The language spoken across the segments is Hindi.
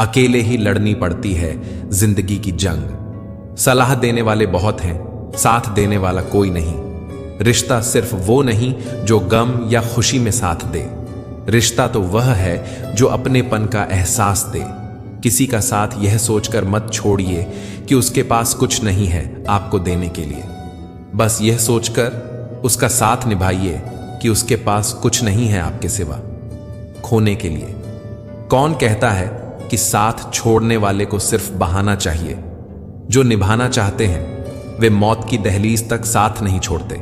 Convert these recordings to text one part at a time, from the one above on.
अकेले ही लड़नी पड़ती है जिंदगी की जंग। सलाह देने वाले बहुत हैं, साथ देने वाला कोई नहीं। रिश्ता सिर्फ वो नहीं जो गम या खुशी में साथ दे। रिश्ता तो वह है जो अपनेपन का एहसास दे। किसी का साथ यह सोचकर मत छोड़िए कि उसके पास कुछ नहीं है आपको देने के लिए। बस यह सोचकर उसका साथ निभाइए कि उसके पास कुछ नहीं है आपके सिवा खोने के लिए। कौन कहता है कि साथ छोड़ने वाले को सिर्फ बहाना चाहिए? जो निभाना चाहते हैं वे मौत की दहलीज तक साथ नहीं छोड़ते।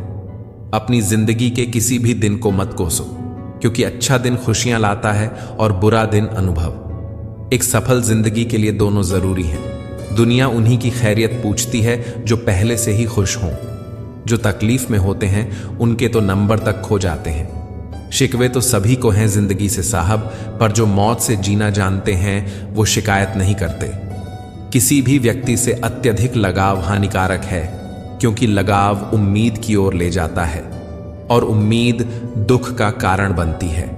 अपनी जिंदगी के किसी भी दिन को मत कोसो, क्योंकि अच्छा दिन खुशियां लाता है और बुरा दिन अनुभव। एक सफल जिंदगी के लिए दोनों जरूरी हैं। दुनिया उन्हीं की खैरियत पूछती है जो पहले से ही खुश हों। जो तकलीफ में होते हैं उनके तो नंबर तक खो जाते हैं। शिकवे तो सभी को हैं जिंदगी से साहब, पर जो मौत से जीना जानते हैं वो शिकायत नहीं करते। किसी भी व्यक्ति से अत्यधिक लगाव हानिकारक है, क्योंकि लगाव उम्मीद की ओर ले जाता है और उम्मीद दुख का कारण बनती है।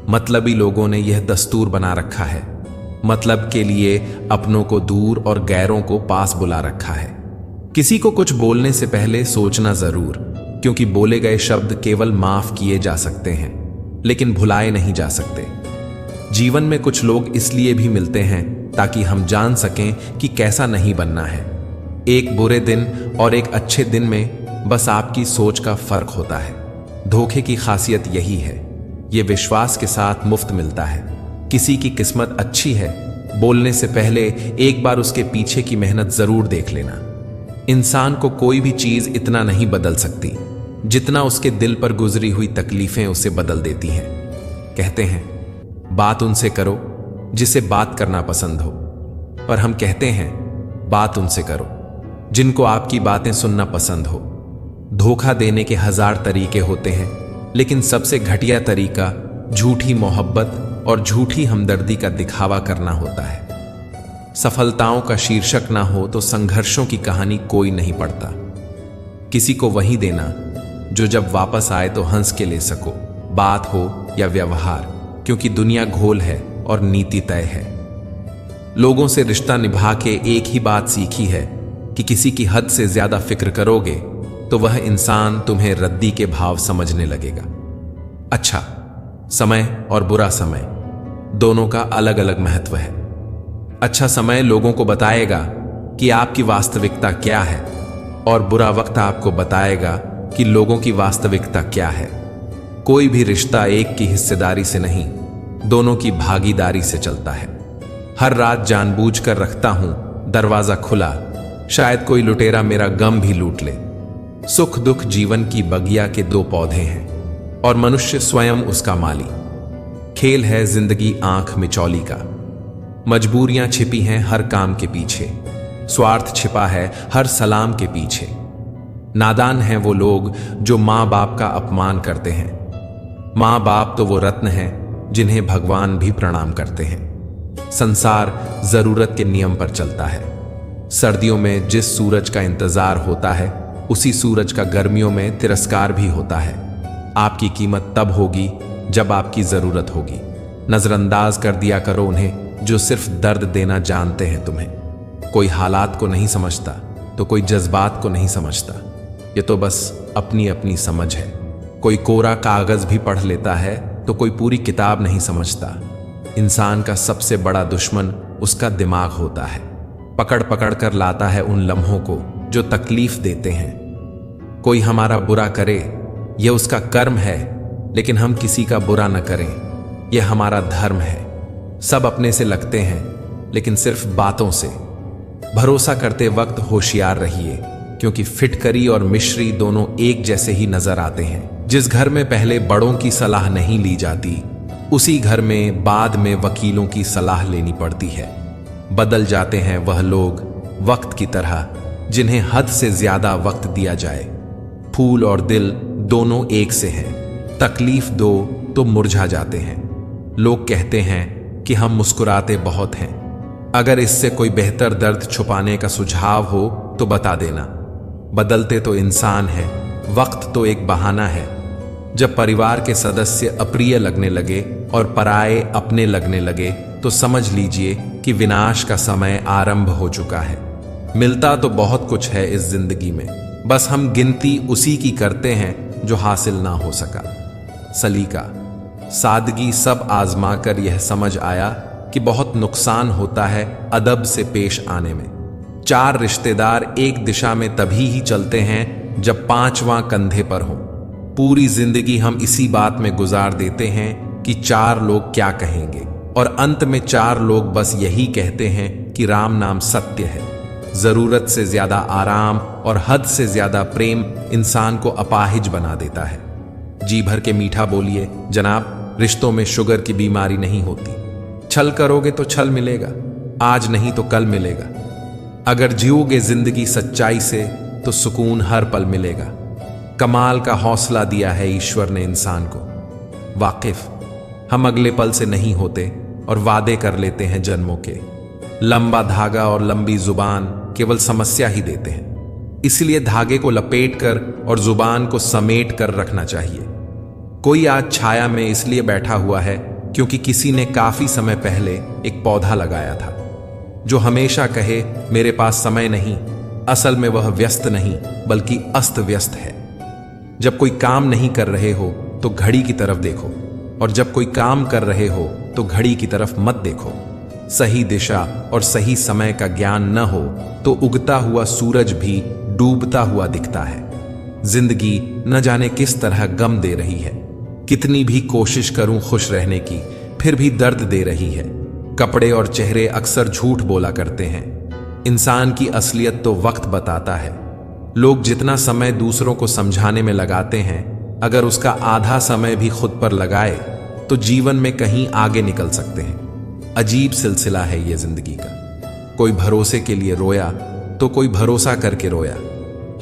मतलबी लोगों ने यह दस्तूर बना रखा है। मतलब के लिए अपनों को दूर और गैरों को पास बुला रखा है। किसी को कुछ बोलने से पहले सोचना जरूर, क्योंकि बोले गए शब्द केवल माफ किए जा सकते हैं, लेकिन भुलाए नहीं जा सकते। जीवन में कुछ लोग इसलिए भी मिलते हैं ताकि हम जान सकें कि कैसा नहीं बनना है। एक बुरे दिन और एक अच्छे दिन में बस आपकी सोच का फर्क होता है। धोखे की खासियत यही है, यह विश्वास के साथ मुफ्त मिलता है। किसी की किस्मत अच्छी है, बोलने से पहले एक बार उसके पीछे की मेहनत जरूर देख लेना। इंसान को कोई भी चीज इतना नहीं बदल सकती जितना उसके दिल पर गुजरी हुई तकलीफें उसे बदल देती हैं। कहते हैं बात उनसे करो जिसे बात करना पसंद हो, पर हम कहते हैं बात उनसे करो जिनको आपकी बातें सुनना पसंद हो। धोखा देने के 1000 तरीके होते हैं, लेकिन सबसे घटिया तरीका झूठी मोहब्बत और झूठी हमदर्दी का दिखावा करना होता है। सफलताओं का शीर्षक ना हो तो संघर्षों की कहानी कोई नहीं पढ़ता। किसी को वही देना जो जब वापस आए तो हंस के ले सको, बात हो या व्यवहार, क्योंकि दुनिया घोल है और नीति तय है। लोगों से रिश्ता निभा के एक ही बात सीखी है कि किसी की हद से ज्यादा फिक्र करोगे तो वह इंसान तुम्हें रद्दी के भाव समझने लगेगा। अच्छा समय और बुरा समय दोनों का अलग अलग महत्व है। अच्छा समय लोगों को बताएगा कि आपकी वास्तविकता क्या है, और बुरा वक्त आपको बताएगा कि लोगों की वास्तविकता क्या है। कोई भी रिश्ता एक की हिस्सेदारी से नहीं, दोनों की भागीदारी से चलता है। हर रात जानबूझकर रखता हूं दरवाजा खुला, शायद कोई लुटेरा मेरा गम भी लूट ले। सुख दुख जीवन की बगिया के 2 पौधे हैं और मनुष्य स्वयं उसका माली। खेल है जिंदगी आंख मिचौली का। मजबूरियां छिपी हैं हर काम के पीछे, स्वार्थ छिपा है हर सलाम के पीछे। नादान हैं वो लोग जो माँ बाप का अपमान करते हैं। माँ बाप तो वो रत्न हैं जिन्हें भगवान भी प्रणाम करते हैं। संसार जरूरत के नियम पर चलता है। सर्दियों में जिस सूरज का इंतजार होता है, उसी सूरज का गर्मियों में तिरस्कार भी होता है। आपकी कीमत तब होगी जब आपकी जरूरत होगी। नजरअंदाज कर दिया करो उन्हें जो सिर्फ दर्द देना जानते हैं तुम्हें। कोई हालात को नहीं समझता तो कोई जज्बात को नहीं समझता। ये तो बस अपनी अपनी समझ है। कोई कोरा कागज भी पढ़ लेता है तो कोई पूरी किताब नहीं समझता। इंसान का सबसे बड़ा दुश्मन उसका दिमाग होता है। पकड़ पकड़ कर लाता है उन लम्हों को जो तकलीफ देते हैं। कोई हमारा बुरा करे यह उसका कर्म है, लेकिन हम किसी का बुरा न करें यह हमारा धर्म है। सब अपने से लगते हैं, लेकिन सिर्फ बातों से। भरोसा करते वक्त होशियार रहिए, क्योंकि फिटकरी और मिश्री दोनों एक जैसे ही नजर आते हैं। जिस घर में पहले बड़ों की सलाह नहीं ली जाती, उसी घर में बाद में वकीलों की सलाह लेनी पड़ती है। बदल जाते हैं वह लोग वक्त की तरह जिन्हें हद से ज्यादा वक्त दिया जाए। फूल और दिल दोनों एक से हैं। तकलीफ दो तो मुरझा जाते हैं। लोग कहते हैं कि हम मुस्कुराते बहुत हैं। अगर इससे कोई बेहतर दर्द छुपाने का सुझाव हो तो बता देना। बदलते तो इंसान है, वक्त तो एक बहाना है। जब परिवार के सदस्य अप्रिय लगने लगे और पराये अपने लगने लगे तो समझ लीजिए कि विनाश का समय आरंभ हो चुका है। मिलता तो बहुत कुछ है इस जिंदगी में, बस हम गिनती उसी की करते हैं जो हासिल ना हो सका। सलीका, सादगी सब आजमा कर यह समझ आया कि बहुत नुकसान होता है अदब से पेश आने में। 4 रिश्तेदार एक दिशा में तभी ही चलते हैं जब 5वां कंधे पर हो। पूरी जिंदगी हम इसी बात में गुजार देते हैं कि 4 लोग क्या कहेंगे, और अंत में 4 लोग बस यही कहते हैं कि राम नाम सत्य है। जरूरत से ज्यादा आराम और हद से ज्यादा प्रेम इंसान को अपाहिज बना देता है। जी भर के मीठा बोलिए जनाब, रिश्तों में शुगर की बीमारी नहीं होती। छल करोगे तो छल मिलेगा, आज नहीं तो कल मिलेगा। अगर जियोगे जिंदगी सच्चाई से तो सुकून हर पल मिलेगा। कमाल का हौसला दिया है ईश्वर ने इंसान को। वाकिफ, हम अगले पल से नहीं होते और वादे कर लेते हैं जन्मों के। लंबा धागा और लंबी जुबान केवल समस्या ही देते हैं, इसलिए धागे को लपेट कर और जुबान को समेट कर रखना चाहिए। कोई आज छाया में इसलिए बैठा हुआ है क्योंकि किसी ने काफी समय पहले एक पौधा लगाया था। जो हमेशा कहे मेरे पास समय नहीं, असल में वह व्यस्त नहीं बल्कि अस्त व्यस्त है। जब कोई काम नहीं कर रहे हो तो घड़ी की तरफ देखो, और जब कोई काम कर रहे हो तो घड़ी की तरफ मत देखो। सही दिशा और सही समय का ज्ञान न हो तो उगता हुआ सूरज भी डूबता हुआ दिखता है। जिंदगी न जाने किस तरह गम दे रही है। कितनी भी कोशिश करूं खुश रहने की, फिर भी दर्द दे रही है। कपड़े और चेहरे अक्सर झूठ बोला करते हैं। इंसान की असलियत तो वक्त बताता है। लोग जितना समय दूसरों को समझाने में लगाते हैं, अगर उसका आधा समय भी खुद पर लगाए तो जीवन में कहीं आगे निकल सकते हैं। अजीब सिलसिला है ये जिंदगी का। कोई भरोसे के लिए रोया तो कोई भरोसा करके रोया।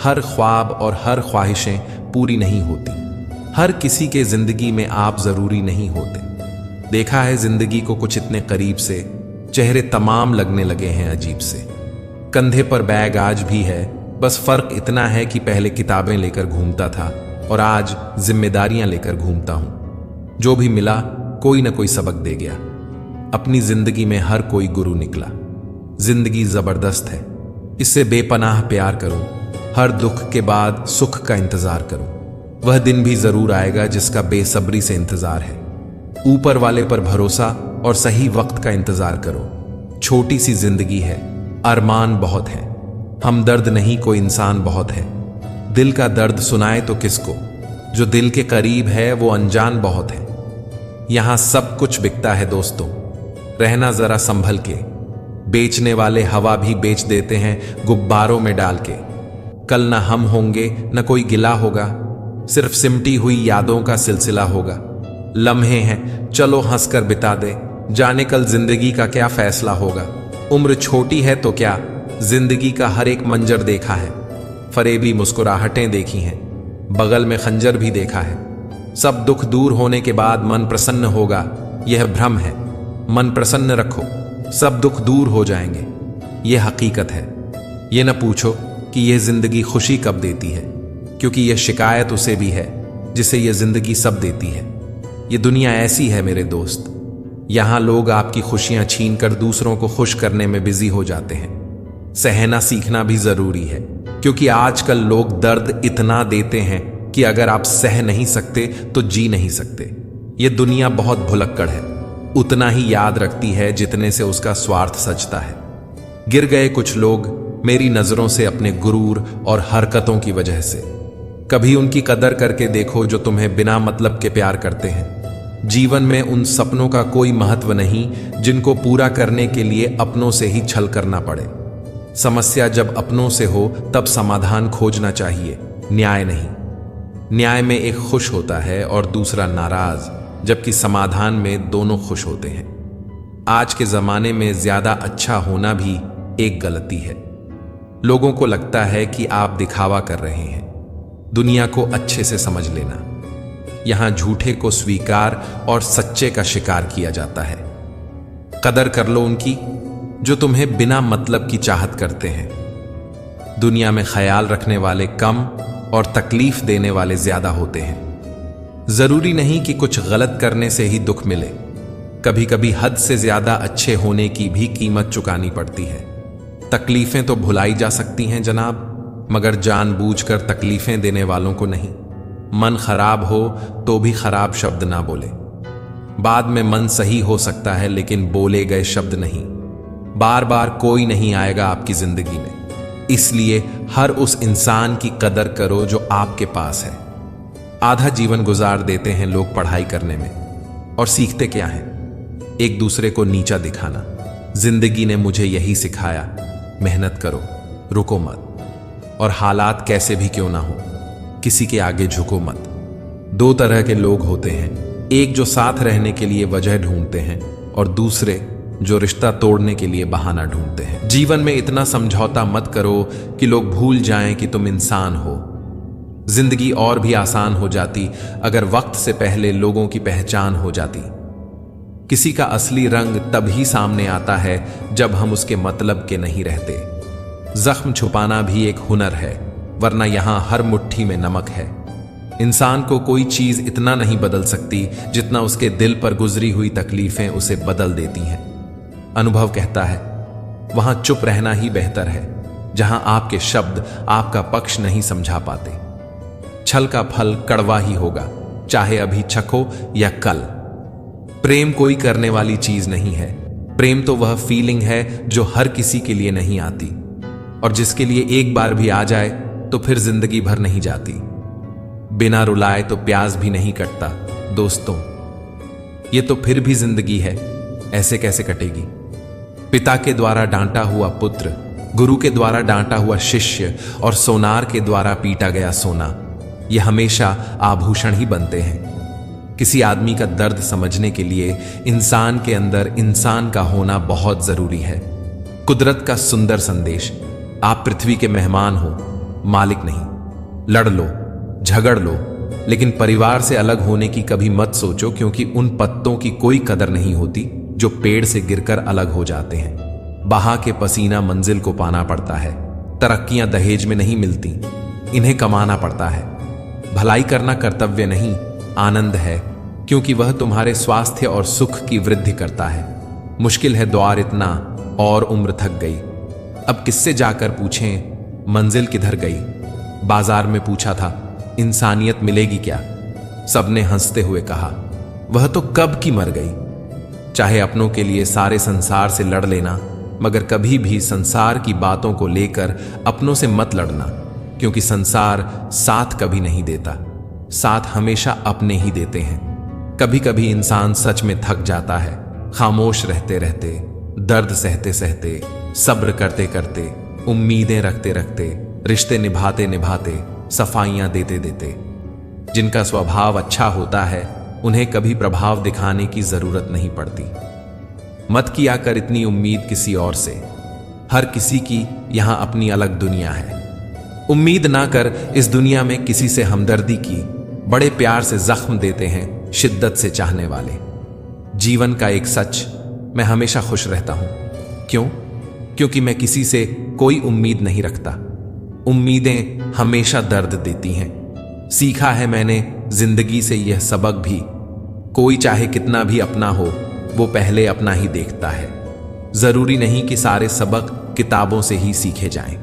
हर ख्वाब और हर ख्वाहिशें पूरी नहीं होती। हर किसी के जिंदगी में आप जरूरी नहीं होते। देखा है जिंदगी को कुछ इतने करीब से, चेहरे तमाम लगने लगे हैं अजीब से। कंधे पर बैग आज भी है, बस फर्क इतना है कि पहले किताबें लेकर घूमता था और आज जिम्मेदारियां लेकर घूमता हूं। जो भी मिला कोई ना कोई सबक दे गया। अपनी जिंदगी में हर कोई गुरु निकला। जिंदगी जबरदस्त है, इससे बेपनाह प्यार करूं। हर दुख के बाद सुख का इंतजार करूं। वह दिन भी जरूर आएगा जिसका बेसब्री से इंतजार है। ऊपर वाले पर भरोसा और सही वक्त का इंतजार करो। छोटी सी जिंदगी है, अरमान बहुत है। हमदर्द नहीं कोई इंसान बहुत है। दिल का दर्द सुनाए तो किसको, जो दिल के करीब है वो अनजान बहुत है। यहां सब कुछ बिकता है दोस्तों, रहना जरा संभल के। बेचने वाले हवा भी बेच देते हैं गुब्बारों में डाल के। कल ना हम होंगे न कोई गिला होगा, सिर्फ सिमटी हुई यादों का सिलसिला होगा। लम्हे हैं चलो हंसकर बिता दे, जाने कल जिंदगी का क्या फैसला होगा। उम्र छोटी है तो क्या, जिंदगी का हर एक मंजर देखा है। फरेबी मुस्कुराहटें देखी हैं, बगल में खंजर भी देखा है। सब दुख दूर होने के बाद मन प्रसन्न होगा, यह भ्रम है। मन प्रसन्न रखो, सब दुख दूर हो जाएंगे, यह हकीकत है। यह न पूछो कि यह जिंदगी खुशी कब देती है, क्योंकि यह शिकायत उसे भी है जिसे यह जिंदगी सब देती है। यह दुनिया ऐसी है मेरे दोस्त, यहां लोग आपकी खुशियां छीनकर दूसरों को खुश करने में बिजी हो जाते हैं। सहना सीखना भी जरूरी है, क्योंकि आजकल लोग दर्द इतना देते हैं कि अगर आप सह नहीं सकते तो जी नहीं सकते। यह दुनिया बहुत भुलक्कड़ है, उतना ही याद रखती है जितने से उसका स्वार्थ सजता है। गिर गए कुछ लोग मेरी नजरों से अपने गुरूर और हरकतों की वजह से। कभी उनकी कदर करके देखो जो तुम्हें बिना मतलब के प्यार करते हैं। जीवन में उन सपनों का कोई महत्व नहीं जिनको पूरा करने के लिए अपनों से ही छल करना पड़े। समस्या जब अपनों से हो तब समाधान खोजना चाहिए, न्याय नहीं। न्याय में एक खुश होता है और दूसरा नाराज, जबकि समाधान में दोनों खुश होते हैं। आज के जमाने में ज्यादा अच्छा होना भी एक गलती है। लोगों को लगता है कि आप दिखावा कर रहे हैं। दुनिया को अच्छे से समझ लेना, यहां झूठे को स्वीकार और सच्चे का शिकार किया जाता है। कदर कर लो उनकी जो तुम्हें बिना मतलब की चाहत करते हैं। दुनिया में ख्याल रखने वाले कम और तकलीफ देने वाले ज्यादा होते हैं। जरूरी नहीं कि कुछ गलत करने से ही दुख मिले। कभी कभी हद से ज्यादा अच्छे होने की भी कीमत चुकानी पड़ती है। तकलीफें तो भुलाई जा सकती हैं जनाब, मगर जानबूझकर तकलीफें देने वालों को नहीं। मन खराब हो तो भी खराब शब्द ना बोले। बाद में मन सही हो सकता है, लेकिन बोले गए शब्द नहीं। बार बार कोई नहीं आएगा आपकी जिंदगी में, इसलिए हर उस इंसान की कदर करो जो आपके पास है। आधा जीवन गुजार देते हैं लोग पढ़ाई करने में, और सीखते क्या है? एक दूसरे को नीचा दिखाना। जिंदगी ने मुझे यही सिखाया, मेहनत करो, रुको मत, और हालात कैसे भी क्यों ना हो किसी के आगे झुको मत। दो तरह के लोग होते हैं, एक जो साथ रहने के लिए वजह ढूंढते हैं, और दूसरे जो रिश्ता तोड़ने के लिए बहाना ढूंढते हैं। जीवन में इतना समझौता मत करो कि लोग भूल जाएं कि तुम इंसान हो। जिंदगी और भी आसान हो जाती अगर वक्त से पहले लोगों की पहचान हो जाती। किसी का असली रंग तभी सामने आता है जब हम उसके मतलब के नहीं रहते। जख्म छुपाना भी एक हुनर है, वरना यहां हर मुट्ठी में नमक है। इंसान को कोई चीज इतना नहीं बदल सकती जितना उसके दिल पर गुजरी हुई तकलीफें उसे बदल देती हैं। अनुभव कहता है वहां चुप रहना ही बेहतर है, जहां आपके शब्द आपका पक्ष नहीं समझा पाते। छल का फल कड़वा ही होगा, चाहे अभी चखो या कल। प्रेम कोई करने वाली चीज नहीं है। प्रेम तो वह फीलिंग है जो हर किसी के लिए नहीं आती, और जिसके लिए एक बार भी आ जाए तो फिर जिंदगी भर नहीं जाती। बिना रुलाए तो प्यास भी नहीं कटता। दोस्तों, ये तो फिर भी जिंदगी है, ऐसे कैसे कटेगी? पिता के द्वारा डांटा हुआ पुत्र, गुरु के द्वारा डांटा हुआ शिष्य, और सोनार के द्वारा पीटा गया सोना, ये हमेशा आभूषण ही बनते हैं। किसी आदमी का दर्द समझने के लिए इंसान के अंदर इंसान का होना बहुत जरूरी है। कुदरत का सुंदर संदेश, आप पृथ्वी के मेहमान हो, मालिक नहीं। लड़ लो, झगड़ लो, लेकिन परिवार से अलग होने की कभी मत सोचो, क्योंकि उन पत्तों की कोई कदर नहीं होती जो पेड़ से गिरकर अलग हो जाते हैं। बहा के पसीना मंजिल को पाना पड़ता है। तरक्कियां दहेज में नहीं मिलती, इन्हें कमाना पड़ता है। भलाई करना कर्तव्य नहीं, आनंद है, क्योंकि वह तुम्हारे स्वास्थ्य और सुख की वृद्धि करता है। मुश्किल है द्वार इतना, और उम्र थक गई। अब किससे जाकर पूछें मंजिल किधर गई? बाजार में पूछा था इंसानियत मिलेगी क्या? सबने हंसते हुए कहा वह तो कब की मर गई। चाहे अपनों के लिए सारे संसार से लड़ लेना, मगर कभी भी संसार की बातों को लेकर अपनों से मत लड़ना, क्योंकि संसार साथ कभी नहीं देता, साथ हमेशा अपने ही देते हैं। कभी कभी इंसान सच में थक जाता है, खामोश रहते रहते, दर्द सहते सहते, सब्र करते करते, उम्मीदें रखते रखते, रिश्ते निभाते निभाते, सफाइयां देते देते। जिनका स्वभाव अच्छा होता है उन्हें कभी प्रभाव दिखाने की जरूरत नहीं पड़ती। मत किया कर इतनी उम्मीद किसी और से, हर किसी की यहां अपनी अलग दुनिया है। उम्मीद ना कर इस दुनिया में किसी से हमदर्दी की, बड़े प्यार से जख्म देते हैं शिद्दत से चाहने वाले। जीवन का एक सच, मैं हमेशा खुश रहता हूं। क्यों? क्योंकि मैं किसी से कोई उम्मीद नहीं रखता। उम्मीदें हमेशा दर्द देती हैं। सीखा है मैंने जिंदगी से यह सबक भी, कोई चाहे कितना भी अपना हो, वो पहले अपना ही देखता है। जरूरी नहीं कि सारे सबक किताबों से ही सीखे जाएं।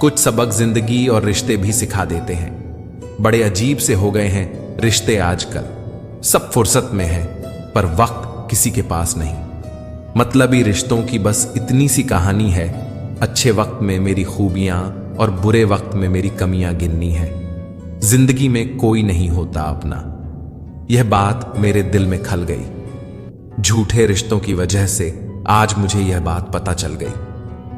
कुछ सबक जिंदगी और रिश्ते भी सिखा देते हैं। बड़े अजीब से हो गए हैं रिश्ते आजकल। सब फुर्सत में है, पर वक्त किसी के पास नहीं। मतलबी रिश्तों की बस इतनी सी कहानी है, अच्छे वक्त में मेरी खूबियां और बुरे वक्त में मेरी कमियां गिननी है। जिंदगी में कोई नहीं होता अपना, यह बात मेरे दिल में खल गई। झूठे रिश्तों की वजह से आज मुझे यह बात पता चल गई।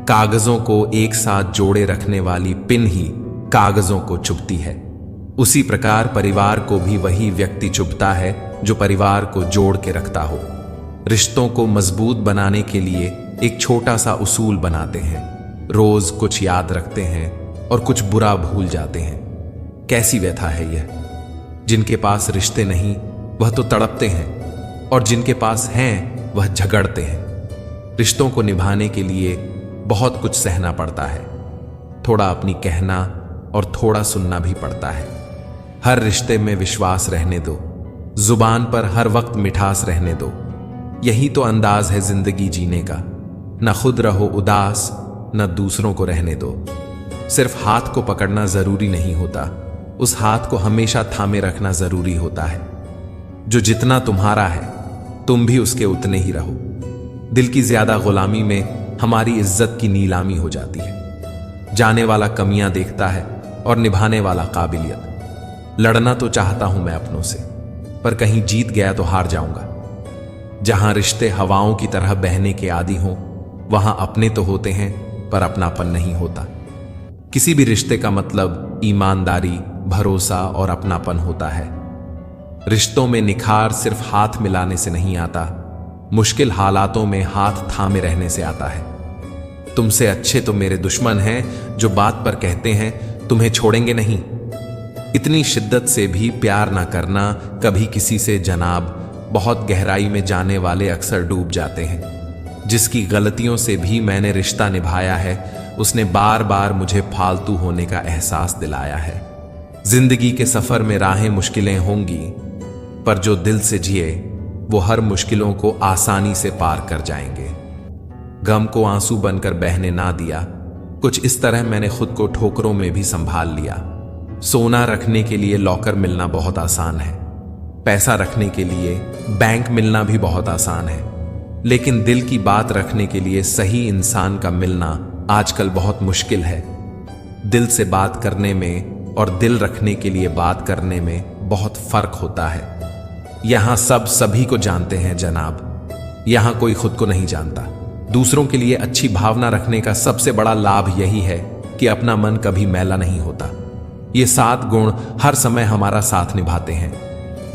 कागजों को एक साथ जोड़े रखने वाली पिन ही कागजों को चुभती है। उसी प्रकार परिवार को भी वही व्यक्ति चुभता है जो परिवार को जोड़ के रखता हो। रिश्तों को मजबूत बनाने के लिए एक छोटा सा उसूल बनाते हैं। रोज कुछ याद रखते हैं और कुछ बुरा भूल जाते हैं। कैसी व्यथा है यह! जिनके पास रिश्ते नहीं वह तो तड़पते हैं, और जिनके पास हैं वह झगड़ते हैं। रिश्तों को निभाने के लिए बहुत कुछ सहना पड़ता है। थोड़ा अपनी कहना और थोड़ा सुनना भी पड़ता है। हर रिश्ते में विश्वास रहने दो, जुबान पर हर वक्त मिठास रहने दो। यही तो अंदाज है जिंदगी जीने का। न खुद रहो उदास, न दूसरों को रहने दो। सिर्फ हाथ को पकड़ना जरूरी नहीं होता, उस हाथ को हमेशा थामे रखना जरूरी होता है। जो जितना तुम्हारा है तुम भी उसके उतने ही रहो। दिल की ज्यादा गुलामी में हमारी इज्जत की नीलामी हो जाती है। जाने वाला कमियां देखता है और निभाने वाला काबिलियत। लड़ना तो चाहता हूं मैं अपनों से, पर कहीं जीत गया तो हार जाऊंगा। जहां रिश्ते हवाओं की तरह बहने के आदी हों, वहां अपने तो होते हैं पर अपनापन नहीं होता। किसी भी रिश्ते का मतलब ईमानदारी, भरोसा और अपनापन होता है। रिश्तों में निखार सिर्फ हाथ मिलाने से नहीं आता, मुश्किल हालातों में हाथ थामे रहने से आता है। तुमसे अच्छे तो मेरे दुश्मन हैं जो बात पर कहते हैं तुम्हें छोड़ेंगे नहीं। इतनी शिद्दत से भी प्यार ना करना कभी किसी से जनाब। बहुत गहराई में जाने वाले अक्सर डूब जाते हैं। जिसकी गलतियों से भी मैंने रिश्ता निभाया है, उसने बार बार मुझे फालतू होने का एहसास दिलाया है। जिंदगी के सफर में राहें मुश्किलें होंगी, पर जो दिल से जिए वो हर मुश्किलों को आसानी से पार कर जाएंगे। गम को आंसू बनकर बहने ना दिया। कुछ इस तरह मैंने खुद को ठोकरों में भी संभाल लिया। सोना रखने के लिए लॉकर मिलना बहुत आसान है, पैसा रखने के लिए बैंक मिलना भी बहुत आसान है, लेकिन दिल की बात रखने के लिए सही इंसान का मिलना आजकल बहुत मुश्किल है। दिल से बात करने में और दिल रखने के लिए बात करने में बहुत फर्क होता है। यहां सब सभी को जानते हैं जनाब, यहां कोई खुद को नहीं जानता। दूसरों के लिए अच्छी भावना रखने का सबसे बड़ा लाभ यही है कि अपना मन कभी मैला नहीं होता। ये 7 गुण हर समय हमारा साथ निभाते हैं: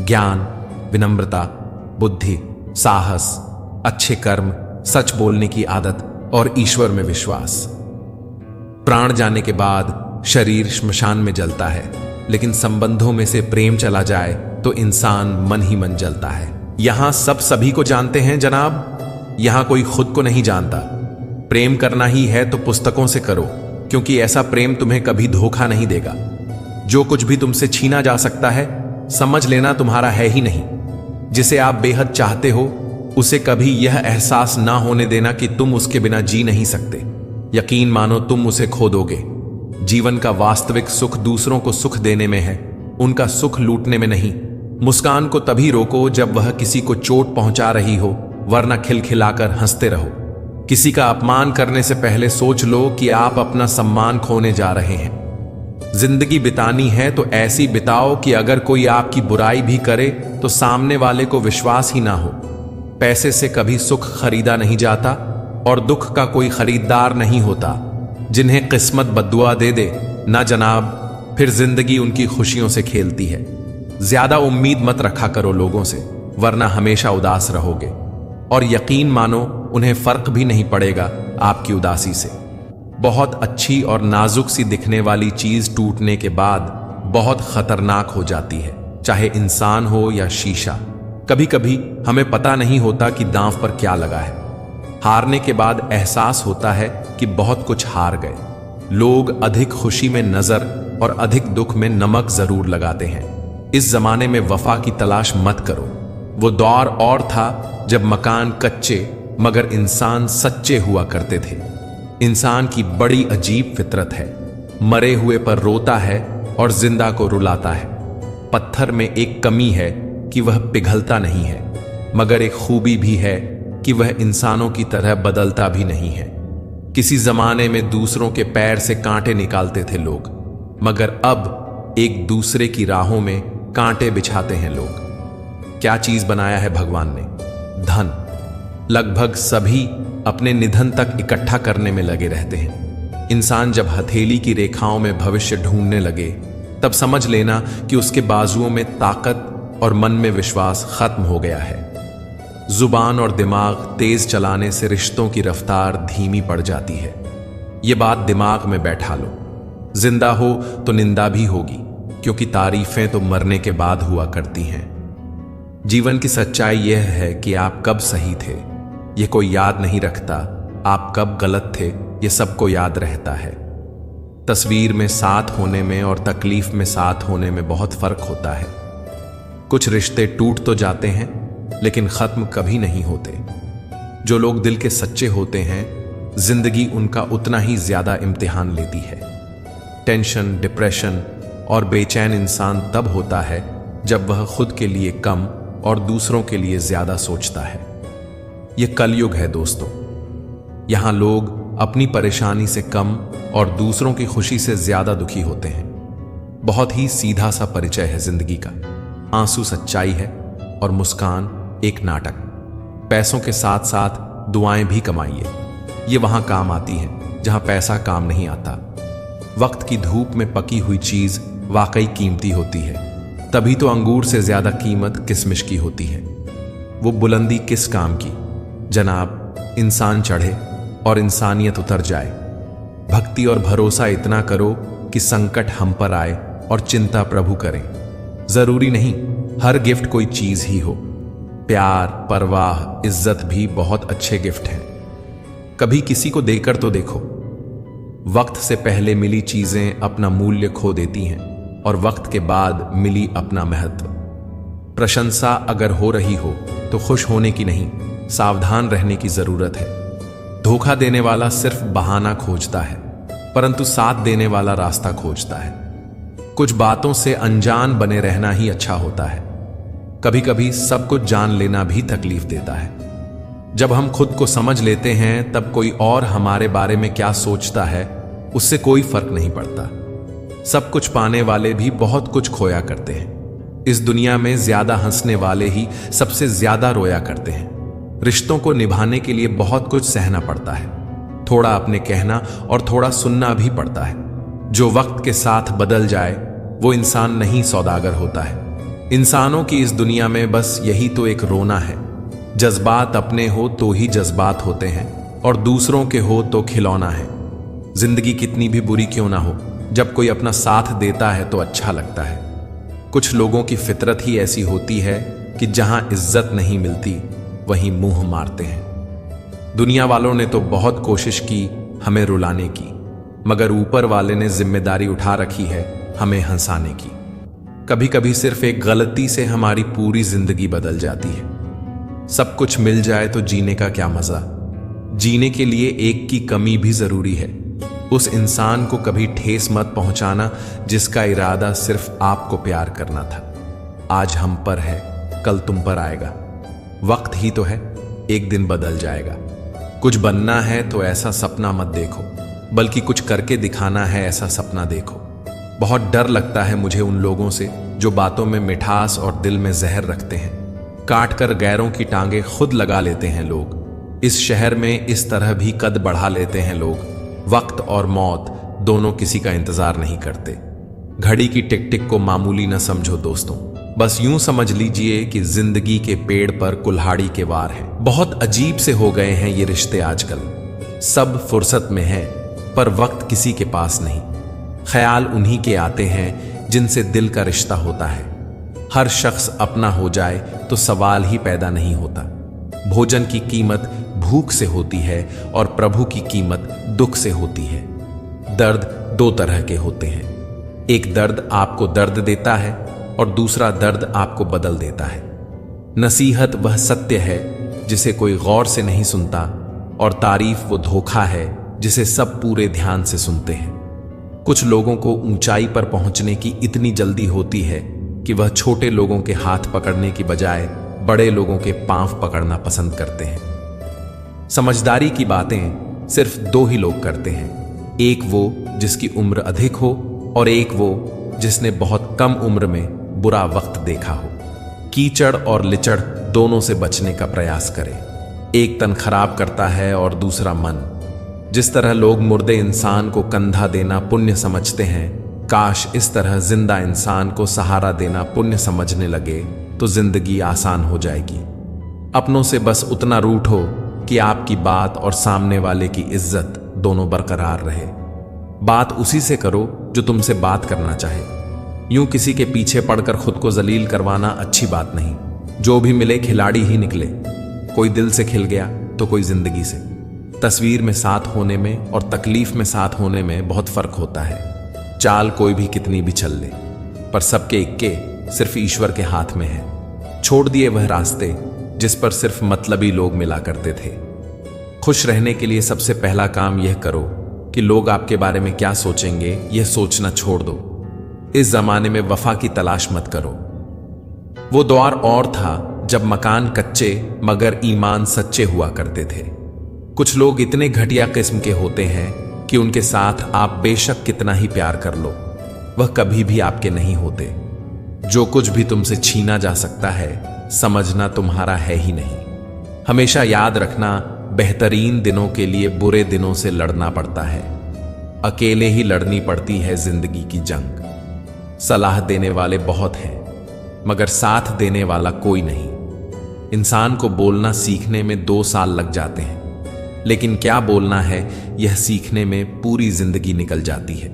ज्ञान, विनम्रता, बुद्धि, साहस, अच्छे कर्म, सच बोलने की आदत और ईश्वर में विश्वास। प्राण जाने के बाद शरीर श्मशान में जलता है, लेकिन संबंधों में से प्रेम चला जाए तो इंसान मन ही मन जलता है। यहां सब सभी को जानते हैं जनाब, यहां कोई खुद को नहीं जानता। प्रेम करना ही है तो पुस्तकों से करो, क्योंकि ऐसा प्रेम तुम्हें कभी धोखा नहीं देगा। जो कुछ भी तुमसे छीना जा सकता है, समझ लेना तुम्हारा है ही नहीं। जिसे आप बेहद चाहते हो, उसे कभी यह एहसास ना होने देना कि तुम उसके बिना जी नहीं सकते। यकीन मानो तुम उसे खो दोगे। जीवन का वास्तविक सुख दूसरों को सुख देने में है, उनका सुख लूटने में नहीं। मुस्कान को तभी रोको जब वह किसी को चोट पहुंचा रही हो, वरना खिलखिलाकर हंसते रहो। किसी का अपमान करने से पहले सोच लो कि आप अपना सम्मान खोने जा रहे हैं। जिंदगी बितानी है तो ऐसी बिताओ कि अगर कोई आपकी बुराई भी करे तो सामने वाले को विश्वास ही ना हो। पैसे से कभी सुख खरीदा नहीं जाता और दुख का कोई खरीदार नहीं होता। जिन्हें किस्मत बद्दुआ दे दे ना जनाब, फिर जिंदगी उनकी खुशियों से खेलती है। ज्यादा उम्मीद मत रखा करो लोगों से, वरना हमेशा उदास रहोगे। और यकीन मानो उन्हें फर्क भी नहीं पड़ेगा आपकी उदासी से। बहुत अच्छी और नाजुक सी दिखने वाली चीज टूटने के बाद बहुत खतरनाक हो जाती है, चाहे इंसान हो या शीशा। कभी कभी हमें पता नहीं होता कि दांव पर क्या लगा है। हारने के बाद एहसास होता है कि बहुत कुछ हार गए। लोग अधिक खुशी में नजर और अधिक दुख में नमक जरूर लगाते हैं। इस जमाने में वफा की तलाश मत करो। वो दौर और था जब मकान कच्चे मगर इंसान सच्चे हुआ करते थे। इंसान की बड़ी अजीब फितरत है, मरे हुए पर रोता है और जिंदा को रुलाता है। पत्थर में एक कमी है कि वह पिघलता नहीं है, मगर एक खूबी भी है कि वह इंसानों की तरह बदलता भी नहीं है। किसी जमाने में दूसरों के पैर से कांटे निकालते थे लोग, मगर अब एक दूसरे की राहों में कांटे बिछाते हैं लोग। क्या चीज बनाया है भगवान ने? धन। लगभग सभी अपने निधन तक इकट्ठा करने में लगे रहते हैं। इंसान जब हथेली की रेखाओं में भविष्य ढूंढने लगे, तब समझ लेना कि उसके बाजुओं में ताकत और मन में विश्वास खत्म हो गया है। जुबान और दिमाग तेज चलाने से रिश्तों की रफ्तार धीमी पड़ जाती है। यह बात दिमाग में बैठा लो। जिंदा हो तो निंदा भी होगी, क्योंकि तारीफें तो मरने के बाद हुआ करती हैं। जीवन की सच्चाई यह है कि आप कब सही थे यह कोई याद नहीं रखता, आप कब गलत थे यह सबको याद रहता है। तस्वीर में साथ होने में और तकलीफ में साथ होने में बहुत फर्क होता है। कुछ रिश्ते टूट तो जाते हैं, लेकिन खत्म कभी नहीं होते। जो लोग दिल के सच्चे होते हैं, जिंदगी उनका उतना ही ज्यादा इम्तिहान लेती है। टेंशन, डिप्रेशन और बेचैन इंसान तब होता है जब वह खुद के लिए कम और दूसरों के लिए ज्यादा सोचता है। यह कलयुग है दोस्तों। यहां लोग अपनी परेशानी से कम और दूसरों की खुशी से ज्यादा दुखी होते हैं। बहुत ही सीधा सा परिचय है जिंदगी का। आंसू सच्चाई है और मुस्कान एक नाटक। पैसों के साथ साथ दुआएं भी कमाइए। ये वहां काम आती हैं जहां पैसा काम नहीं आता। वक्त की धूप में पकी हुई चीज वाकई कीमती होती है। तभी तो अंगूर से ज्यादा कीमत किशमिश की होती है। वो बुलंदी किस काम की जनाब, इंसान चढ़े और इंसानियत उतर जाए। भक्ति और भरोसा इतना करो कि संकट हम पर आए और चिंता प्रभु करें। जरूरी नहीं हर गिफ्ट कोई चीज ही हो। प्यार, परवाह, इज्जत भी बहुत अच्छे गिफ्ट हैं। कभी किसी को देकर तो देखो। वक्त से पहले मिली चीजें अपना मूल्य खो देती हैं और वक्त के बाद मिली अपना महत्व। प्रशंसा अगर हो रही हो तो खुश होने की नहीं, सावधान रहने की जरूरत है। धोखा देने वाला सिर्फ बहाना खोजता है, परंतु साथ देने वाला रास्ता खोजता है। कुछ बातों से अनजान बने रहना ही अच्छा होता है। कभी कभी सब कुछ जान लेना भी तकलीफ देता है। जब हम खुद को समझ लेते हैं तब कोई और हमारे बारे में क्या सोचता है उससे कोई फर्क नहीं पड़ता। सब कुछ पाने वाले भी बहुत कुछ खोया करते हैं। इस दुनिया में ज्यादा हंसने वाले ही सबसे ज्यादा रोया करते हैं। रिश्तों को निभाने के लिए बहुत कुछ सहना पड़ता है। थोड़ा अपने कहना और थोड़ा सुनना भी पड़ता है। जो वक्त के साथ बदल जाए वो इंसान नहीं, सौदागर होता है। इंसानों की इस दुनिया में बस यही तो एक रोना है। जज्बात अपने हो तो ही जज्बात होते हैं और दूसरों के हो तो खिलौना है। जिंदगी कितनी भी बुरी क्यों ना हो, जब कोई अपना साथ देता है तो अच्छा लगता है। कुछ लोगों की फितरत ही ऐसी होती है कि जहां इज्जत नहीं मिलती वहीं मुंह मारते हैं। दुनिया वालों ने तो बहुत कोशिश की हमें रुलाने की, मगर ऊपर वाले ने जिम्मेदारी उठा रखी है हमें हंसाने की। कभी कभी सिर्फ एक गलती से हमारी पूरी जिंदगी बदल जाती है। सब कुछ मिल जाए तो जीने का क्या मजा। जीने के लिए एक की कमी भी जरूरी है। उस इंसान को कभी ठेस मत पहुंचाना जिसका इरादा सिर्फ आपको प्यार करना था। आज हम पर है, कल तुम पर आएगा। वक्त ही तो है, एक दिन बदल जाएगा। कुछ बनना है तो ऐसा सपना मत देखो, बल्कि कुछ करके दिखाना है ऐसा सपना देखो। बहुत डर लगता है मुझे उन लोगों से जो बातों में मिठास और दिल में जहर रखते हैं। काट कर गैरों की टांगे खुद लगा लेते हैं लोग। इस शहर में इस तरह भी कद बढ़ा लेते हैं लोग। वक्त और मौत दोनों किसी का इंतजार नहीं करते। घड़ी की टिक टिक को मामूली न समझो दोस्तों। बस यूं समझ लीजिए कि जिंदगी के पेड़ पर कुल्हाड़ी के वार हैं। बहुत अजीब से हो गए हैं ये रिश्ते आजकल। सब फुर्सत में है पर वक्त किसी के पास नहीं। ख्याल उन्हीं के आते हैं जिनसे दिल का रिश्ता होता है। हर शख्स अपना हो जाए तो सवाल ही पैदा नहीं होता। भोजन की कीमत भूख से होती है और प्रभु की कीमत दुख से होती है। दर्द दो तरह के होते हैं। एक दर्द आपको दर्द देता है और दूसरा दर्द आपको बदल देता है। नसीहत वह सत्य है जिसे कोई गौर से नहीं सुनता, और तारीफ वो धोखा है जिसे सब पूरे ध्यान से सुनते हैं। कुछ लोगों को ऊंचाई पर पहुंचने की इतनी जल्दी होती है कि वह छोटे लोगों के हाथ पकड़ने की बजाय बड़े लोगों के पांव पकड़ना पसंद करते हैं। समझदारी की बातें सिर्फ दो ही लोग करते हैं। एक वो जिसकी उम्र अधिक हो और एक वो जिसने बहुत कम उम्र में बुरा वक्त देखा हो। कीचड़ और लिचड़ दोनों से बचने का प्रयास करें। एक तन खराब करता है और दूसरा मन। जिस तरह लोग मुर्दे इंसान को कंधा देना पुण्य समझते हैं, काश इस तरह जिंदा इंसान को सहारा देना पुण्य समझने लगे तो जिंदगी आसान हो जाएगी। अपनों से बस उतना रूठो कि आपकी बात और सामने वाले की इज्जत दोनों बरकरार रहे। बात उसी से करो जो तुमसे बात करना चाहे। यूं किसी के पीछे पड़कर खुद को जलील करवाना अच्छी बात नहीं। जो भी मिले खिलाड़ी ही निकले। कोई दिल से खिल गया तो कोई जिंदगी से। तस्वीर में साथ होने में और तकलीफ में साथ होने में बहुत फर्क होता है। चाल कोई भी कितनी भी चल ले, पर सबके इक्के सिर्फ ईश्वर के हाथ में है। छोड़ दिए वह रास्ते जिस पर सिर्फ मतलबी लोग मिला करते थे। खुश रहने के लिए सबसे पहला काम यह करो कि लोग आपके बारे में क्या सोचेंगे यह सोचना छोड़ दो। इस जमाने में वफा की तलाश मत करो। वो दौर और था जब मकान कच्चे मगर ईमान सच्चे हुआ करते थे। कुछ लोग इतने घटिया किस्म के होते हैं कि उनके साथ आप बेशक कितना ही प्यार कर लो, वह कभी भी आपके नहीं होते। जो कुछ भी तुमसे छीना जा सकता है समझना तुम्हारा है ही नहीं। हमेशा याद रखना, बेहतरीन दिनों के लिए बुरे दिनों से लड़ना पड़ता है। अकेले ही लड़नी पड़ती है जिंदगी की जंग। सलाह देने वाले बहुत हैं मगर साथ देने वाला कोई नहीं। इंसान को बोलना सीखने में 2 साल लग जाते हैं, लेकिन क्या बोलना है यह सीखने में पूरी जिंदगी निकल जाती है।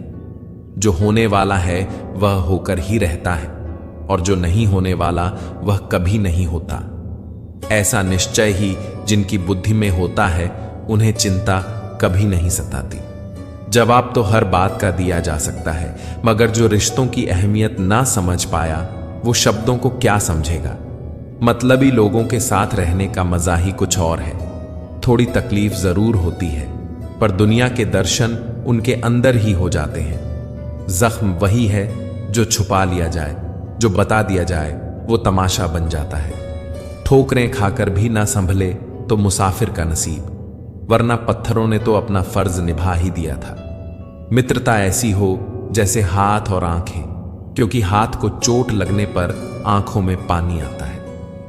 जो होने वाला है वह होकर ही रहता है और जो नहीं होने वाला वह कभी नहीं होता। ऐसा निश्चय ही जिनकी बुद्धि में होता है उन्हें चिंता कभी नहीं सताती। जवाब तो हर बात का दिया जा सकता है, मगर जो रिश्तों की अहमियत ना समझ पाया वो शब्दों को क्या समझेगा। मतलबी लोगों के साथ रहने का मजा ही कुछ और है। थोड़ी तकलीफ जरूर होती है पर दुनिया के दर्शन उनके अंदर ही हो जाते हैं। जख्म वही है जो छुपा लिया जाए, जो बता दिया जाए वो तमाशा बन जाता है। ठोकरें खाकर भी ना संभले तो मुसाफिर का नसीब, वरना पत्थरों ने तो अपना फर्ज निभा ही दिया था। मित्रता ऐसी हो जैसे हाथ और आंखें, क्योंकि हाथ को चोट लगने पर आंखों में पानी आता है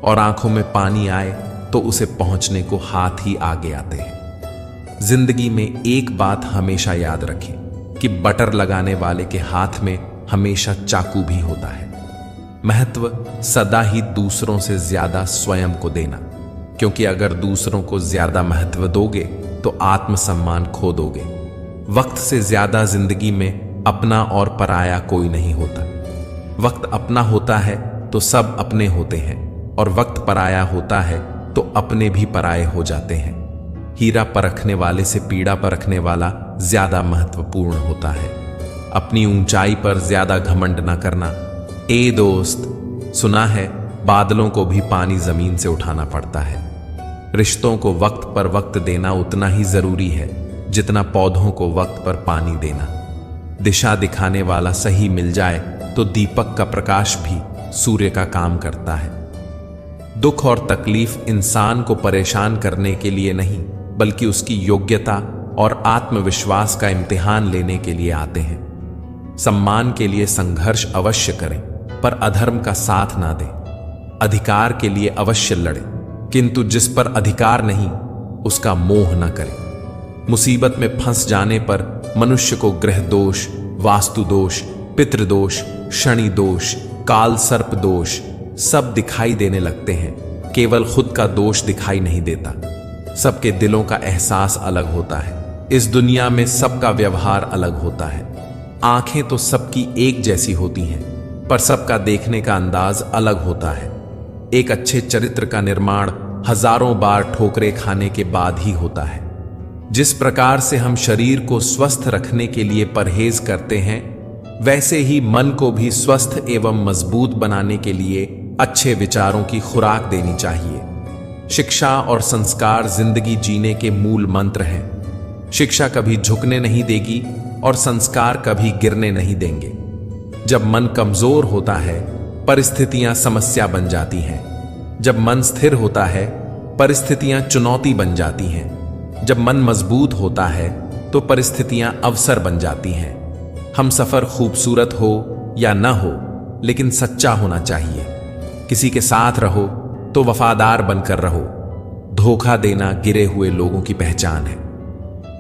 और आंखों में पानी आए तो उसे पहुंचने को हाथ ही आगे आते हैं। जिंदगी में एक बात हमेशा याद रखें कि बटर लगाने वाले के हाथ में हमेशा चाकू भी होता है। महत्व सदा ही दूसरों से ज्यादा स्वयं को देना, क्योंकि अगर दूसरों को ज्यादा महत्व दोगे तो आत्मसम्मान खो दोगे। वक्त से ज्यादा जिंदगी में अपना और पराया कोई नहीं होता। वक्त अपना होता है तो सब अपने होते हैं, और वक्त पराया होता है तो अपने भी पराये हो जाते हैं। हीरा परखने वाले से पीड़ा परखने वाला ज्यादा महत्वपूर्ण होता है। अपनी ऊंचाई पर ज्यादा घमंड न करना। ए दोस्त, सुना है बादलों को भी पानी जमीन से उठाना पड़ता है। रिश्तों को वक्त पर वक्त देना उतना ही जरूरी है जितना पौधों को वक्त पर पानी देना। दिशा दिखाने वाला सही मिल जाए तो दीपक का प्रकाश भी सूर्य का काम करता है। दुख और तकलीफ इंसान को परेशान करने के लिए नहीं, बल्कि उसकी योग्यता और आत्मविश्वास का इम्तिहान लेने के लिए आते हैं। सम्मान के लिए संघर्ष अवश्य करें, पर अधर्म का साथ ना दें। अधिकार के लिए अवश्य लड़ें, किंतु जिस पर अधिकार नहीं उसका मोह न करें। मुसीबत में फंस जाने पर मनुष्य को ग्रह दोष, वास्तु दोष, पितृदोष, शनि दोष, काल सर्प दोष सब दिखाई देने लगते हैं। केवल खुद का दोष दिखाई नहीं देता। सबके दिलों का एहसास अलग होता है। इस दुनिया में सबका व्यवहार अलग होता है। आंखें तो सबकी एक जैसी होती हैं, पर सबका देखने का अंदाज अलग होता है। एक अच्छे चरित्र का निर्माण हजारों बार ठोकरें खाने के बाद ही होता है। जिस प्रकार से हम शरीर को स्वस्थ रखने के लिए परहेज करते हैं, वैसे ही मन को भी स्वस्थ एवं मजबूत बनाने के लिए अच्छे विचारों की खुराक देनी चाहिए। शिक्षा और संस्कार जिंदगी जीने के मूल मंत्र हैं। शिक्षा कभी झुकने नहीं देगी और संस्कार कभी गिरने नहीं देंगे। जब मन कमजोर होता है, परिस्थितियां समस्या बन जाती हैं। जब मन स्थिर होता है, परिस्थितियां चुनौती बन जाती हैं। जब मन मजबूत होता है तो परिस्थितियां अवसर बन जाती हैं। हम सफर खूबसूरत हो या न हो, लेकिन सच्चा होना चाहिए। किसी के साथ रहो तो वफादार बनकर रहो। धोखा देना गिरे हुए लोगों की पहचान है।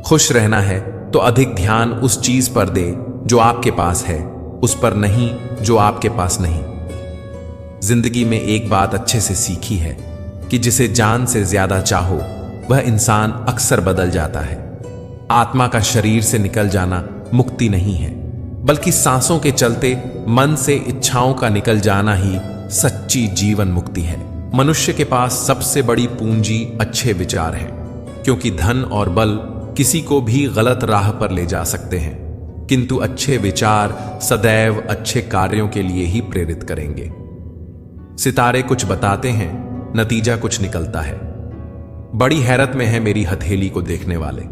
खुश रहना है तो अधिक ध्यान उस चीज पर दे जो आपके पास है, उस पर नहीं जो आपके पास नहीं। जिंदगी में एक बात अच्छे से सीखी है कि जिसे जान से ज्यादा चाहो वह इंसान अक्सर बदल जाता है। आत्मा का शरीर से निकल जाना मुक्ति नहीं है, बल्कि सांसों के चलते मन से इच्छाओं का निकल जाना ही सच्ची जीवन मुक्ति है। मनुष्य के पास सबसे बड़ी पूंजी अच्छे विचार है, क्योंकि धन और बल किसी को भी गलत राह पर ले जा सकते हैं, किंतु अच्छे विचार सदैव अच्छे कार्यों के लिए ही प्रेरित करेंगे। सितारे कुछ बताते हैं नतीजा कुछ निकलता है। बड़ी हैरत में है मेरी हथेली को देखने वाले।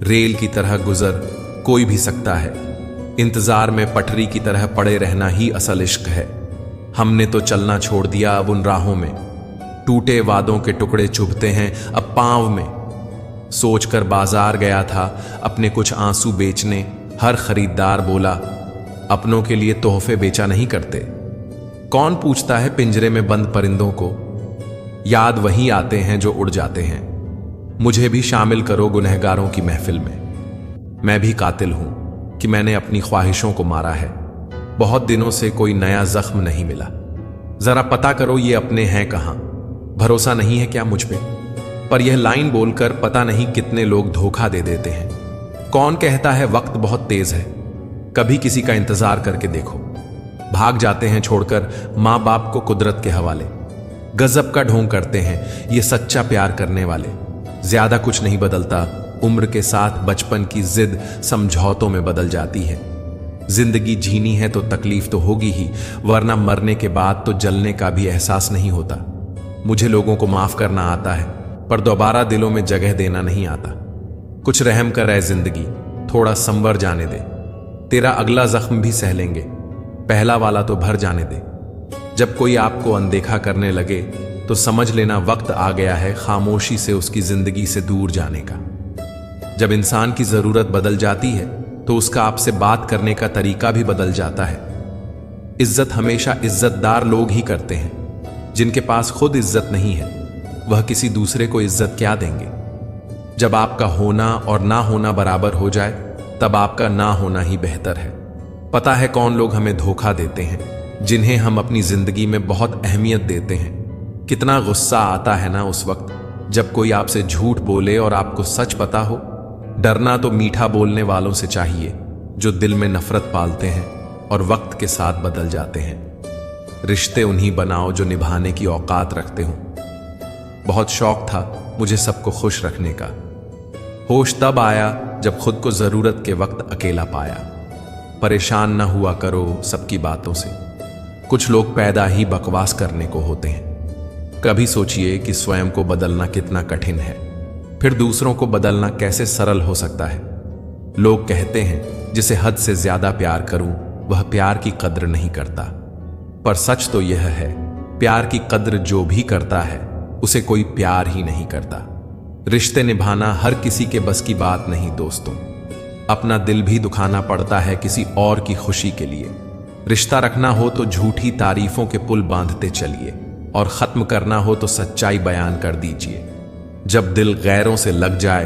रेल की तरह गुजर कोई भी सकता है, इंतजार में पटरी की तरह पड़े रहना ही असल इश्क है। हमने तो चलना छोड़ दिया अब उन राहों में, टूटे वादों के टुकड़े चुभते हैं अब पांव में। सोचकर बाजार गया था अपने कुछ आंसू बेचने, हर खरीदार बोला अपनों के लिए तोहफे बेचा नहीं करते। कौन पूछता है पिंजरे में बंद परिंदों को, याद वही आते हैं जो उड़ जाते हैं। मुझे भी शामिल करो गुनहगारों की महफिल में। मैं भी कातिल हूं कि मैंने अपनी ख्वाहिशों को मारा है। बहुत दिनों से कोई नया जख्म नहीं मिला। जरा पता करो ये अपने हैं कहां। भरोसा नहीं है क्या मुझ पे? पर यह लाइन बोलकर पता नहीं कितने लोग धोखा दे देते हैं। कौन कहता है वक्त बहुत तेज है? कभी किसी का इंतजार करके देखो। भाग जाते हैं छोड़कर मां बाप को कुदरत के हवाले। गजब का ढोंग करते हैं ये सच्चा प्यार करने वाले। ज्यादा कुछ नहीं बदलता, उम्र के साथ बचपन की जिद समझौतों में बदल जाती है। जिंदगी जीनी है तो तकलीफ तो होगी ही, वरना मरने के बाद तो जलने का भी एहसास नहीं होता। मुझे लोगों को माफ करना आता है, पर दोबारा दिलों में जगह देना नहीं आता। कुछ रहम कर ऐ जिंदगी, थोड़ा संवर जाने दे। तेरा अगला जख्म भी सह लेंगे, पहला वाला तो भर जाने दे। जब कोई आपको अनदेखा करने लगे तो समझ लेना वक्त आ गया है खामोशी से उसकी जिंदगी से दूर जाने का। जब इंसान की जरूरत बदल जाती है तो उसका आपसे बात करने का तरीका भी बदल जाता है। इज्जत हमेशा इज्जतदार लोग ही करते हैं। जिनके पास खुद इज्जत नहीं है वह किसी दूसरे को इज्जत क्या देंगे? जब आपका होना और ना होना बराबर हो जाए तब आपका ना होना ही बेहतर है। पता है कौन लोग हमें धोखा देते हैं, जिन्हें हम अपनी जिंदगी में बहुत अहमियत देते हैं। कितना गुस्सा आता है ना उस वक्त जब कोई आपसे झूठ बोले और आपको सच पता हो। डरना तो मीठा बोलने वालों से चाहिए जो दिल में नफरत पालते हैं और वक्त के साथ बदल जाते हैं। रिश्ते उन्हीं बनाओ जो निभाने की औकात रखते हो। बहुत शौक था मुझे सबको खुश रखने का। होश तब आया जब खुद को जरूरत के वक्त अकेला पाया। परेशान न हुआ करो सबकी बातों से, कुछ लोग पैदा ही बकवास करने को होते हैं। कभी सोचिए कि स्वयं को बदलना कितना कठिन है, फिर दूसरों को बदलना कैसे सरल हो सकता है। लोग कहते हैं जिसे हद से ज्यादा प्यार करूं वह प्यार की कद्र नहीं करता, पर सच तो यह है प्यार की कद्र जो भी करता है उसे कोई प्यार ही नहीं करता। रिश्ते निभाना हर किसी के बस की बात नहीं दोस्तों। अपना दिल भी दुखाना पड़ता है किसी और की खुशी के लिए। रिश्ता रखना हो तो झूठी तारीफों के पुल बांधते चलिए, और खत्म करना हो तो सच्चाई बयान कर दीजिए। जब दिल गैरों से लग जाए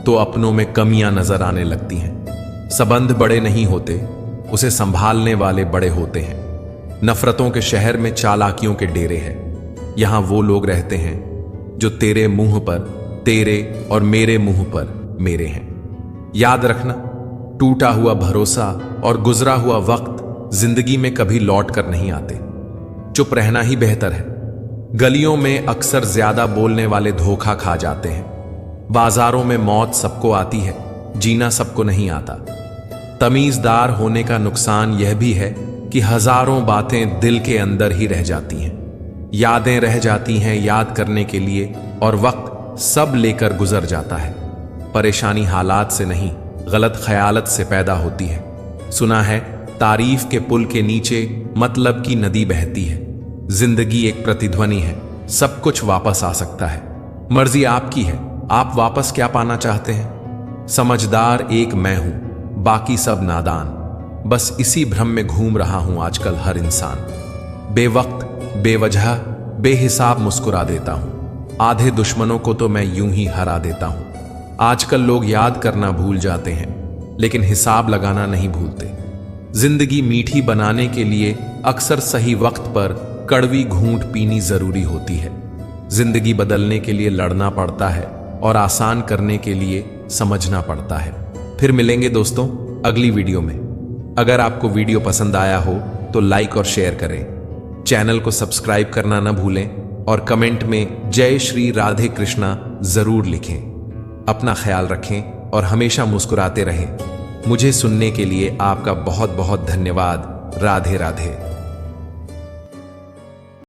तो अपनों में कमियां नजर आने लगती हैं। संबंध बड़े नहीं होते, उसे संभालने वाले बड़े होते हैं। नफरतों के शहर में चालाकियों के डेरे हैं। यहां वो लोग रहते हैं जो तेरे मुंह पर तेरे और मेरे मुंह पर मेरे हैं। याद रखना, टूटा हुआ भरोसा और गुजरा हुआ वक्त जिंदगी में कभी लौट कर नहीं आते। चुप रहना ही बेहतर है। गलियों में अक्सर ज्यादा बोलने वाले धोखा खा जाते हैं। बाजारों में मौत सबको आती है, जीना सबको नहीं आता। तमीजदार होने का नुकसान यह भी है कि हजारों बातें दिल के अंदर ही रह जाती हैं। यादें रह जाती हैं याद करने के लिए, और वक्त सब लेकर गुजर जाता है। परेशानी हालात से नहीं, गलत ख्यालत से पैदा होती है। सुना है तारीफ के पुल के नीचे मतलब की नदी बहती है। जिंदगी एक प्रतिध्वनि है, सब कुछ वापस आ सकता है। मर्जी आपकी है, आप वापस क्या पाना चाहते हैं। समझदार एक मैं हूं, बाकी सब नादान। बस इसी भ्रम में घूम रहा हूं आजकल हर इंसान। बेवक्त बेवजह बेहिसाब मुस्कुरा देता हूं। आधे दुश्मनों को तो मैं यूं ही हरा देता हूं। आजकल लोग याद करना भूल जाते हैं, लेकिन हिसाब लगाना नहीं भूलते। जिंदगी मीठी बनाने के लिए अक्सर सही वक्त पर कड़वी घूंट पीनी जरूरी होती है। जिंदगी बदलने के लिए लड़ना पड़ता है और आसान करने के लिए समझना पड़ता है। फिर मिलेंगे दोस्तों अगली वीडियो में। अगर आपको वीडियो पसंद आया हो तो लाइक और शेयर करें। चैनल को सब्सक्राइब करना न भूलें और कमेंट में जय श्री राधे कृष्णा जरूर लिखें। अपना ख्याल रखें और हमेशा मुस्कुराते रहें। मुझे सुनने के लिए आपका बहुत बहुत धन्यवाद। राधे राधे।